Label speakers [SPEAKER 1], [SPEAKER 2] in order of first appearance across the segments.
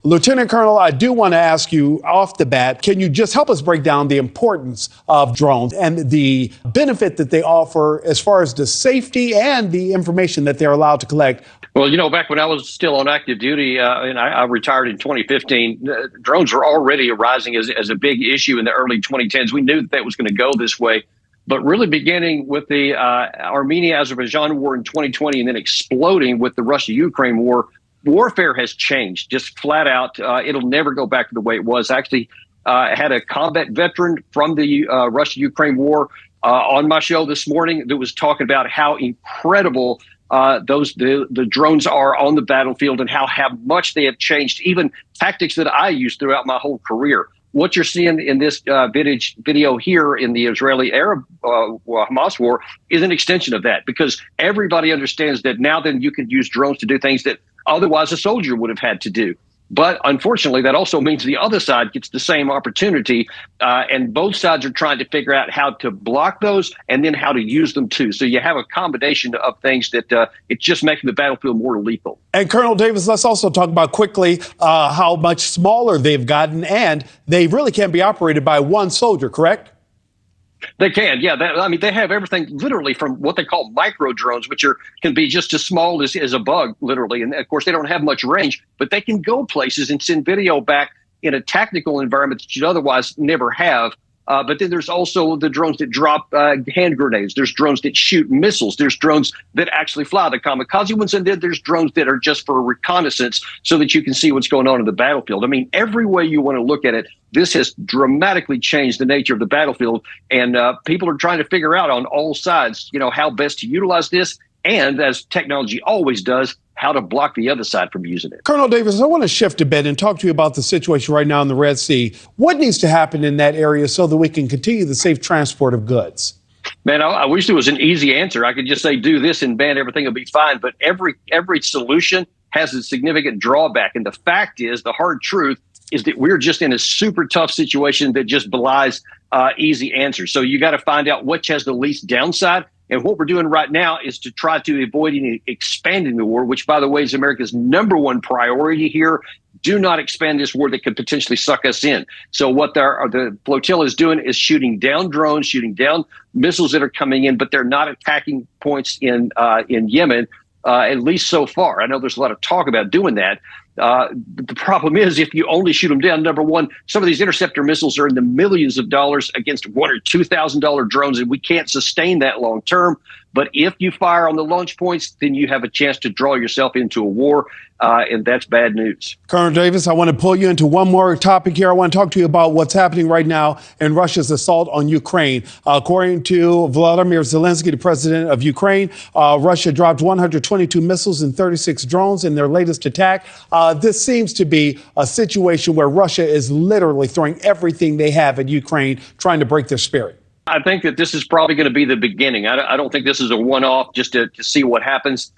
[SPEAKER 1] Lieutenant Colonel, I do want to ask you off the bat, can you just help us break down the importance of drones and the benefit that they offer as far as the safety and the information that they're allowed to collect?
[SPEAKER 2] Well, back when I was still on active duty, and I retired in 2015, drones were already arising as a big issue in the early 2010s. We knew that was going to go this way. But really beginning with the Armenia-Azerbaijan war in 2020 and then exploding with the Russia-Ukraine war, warfare has changed just flat out. It'll never go back to the way it was. Actually, I had a combat veteran from the Russia-Ukraine war on my show this morning that was talking about how incredible the drones are on the battlefield and how much they have changed, even tactics that I used throughout my whole career. What you're seeing in this video here in the Israeli-Arab Hamas war is an extension of that, because everybody understands that now then you can use drones to do things that otherwise a soldier would have had to do. But unfortunately, that also means the other side gets the same opportunity, and both sides are trying to figure out how to block those and then how to use them too. So you have a combination of things that it's just making the battlefield more lethal.
[SPEAKER 1] And Colonel Davis, let's also talk about quickly how much smaller they've gotten, and they really can't be operated by one soldier, correct?
[SPEAKER 2] They can, yeah. They have everything literally from what they call micro drones, which can be just as small as a bug, literally. And of course, they don't have much range, but they can go places and send video back in a tactical environment that you'd otherwise never have. But then there's also the drones that drop hand grenades. There's drones that shoot missiles. There's drones that actually fly, the kamikaze ones. And then there's drones that are just for reconnaissance so that you can see what's going on in the battlefield. I mean, every way you want to look at it, this has dramatically changed the nature of the battlefield. And people are trying to figure out on all sides, how best to utilize this. And as technology always does, how to block the other side from using it.
[SPEAKER 1] Colonel Davis, I want to shift a bit and talk to you about the situation right now in the Red Sea. What needs to happen in that area so that we can continue the safe transport of goods?
[SPEAKER 2] Man, I wish there was an easy answer. I could just say, do this and man, everything will be fine. But every solution has a significant drawback. And the fact is, the hard truth is that we're just in a super tough situation that just belies easy answers. So you got to find out which has the least downside. And what we're doing right now is to try to avoid expanding the war, which, by the way, is America's #1 priority here. Do not expand this war that could potentially suck us in. So what the flotilla is doing is shooting down drones, shooting down missiles that are coming in, but they're not attacking points in Yemen, at least so far. I know there's a lot of talk about doing that. The problem is, if you only shoot them down, number one, some of these interceptor missiles are in the millions of dollars against $1,000 or $2,000 drones, and we can't sustain that long term. But if you fire on the launch points, then you have a chance to draw yourself into a war, and that's bad news.
[SPEAKER 1] Colonel Davis, I want to pull you into one more topic here. I want to talk to you about what's happening right now in Russia's assault on Ukraine. According to Volodymyr Zelensky, the president of Ukraine, Russia dropped 122 missiles and 36 drones in their latest attack. This seems to be a situation where Russia is literally throwing everything they have at Ukraine, trying to break their spirit.
[SPEAKER 2] I think that this is probably going to be the beginning. I don't think this is a one-off just to see what happens,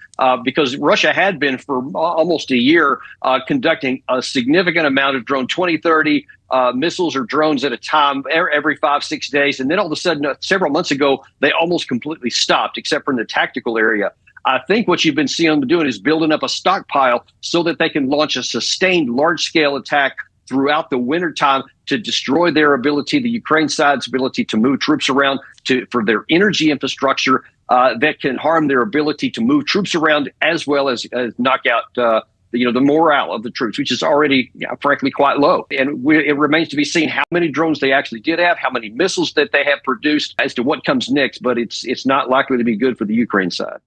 [SPEAKER 2] because Russia had been for almost a year conducting a significant amount of drone 20, 30 missiles or drones at a time every 5-6 days. And then all of a sudden, several months ago, they almost completely stopped, except for in the tactical area. I think what you've been seeing them doing is building up a stockpile so that they can launch a sustained large-scale attack throughout the wintertime to destroy their ability, the Ukraine side's ability to move troops around, for their energy infrastructure that can harm their ability to move troops around, as well as knock out the morale of the troops, which is already, frankly, quite low. And it remains to be seen how many drones they actually did have, how many missiles that they have produced, as to what comes next. But it's not likely to be good for the Ukraine side.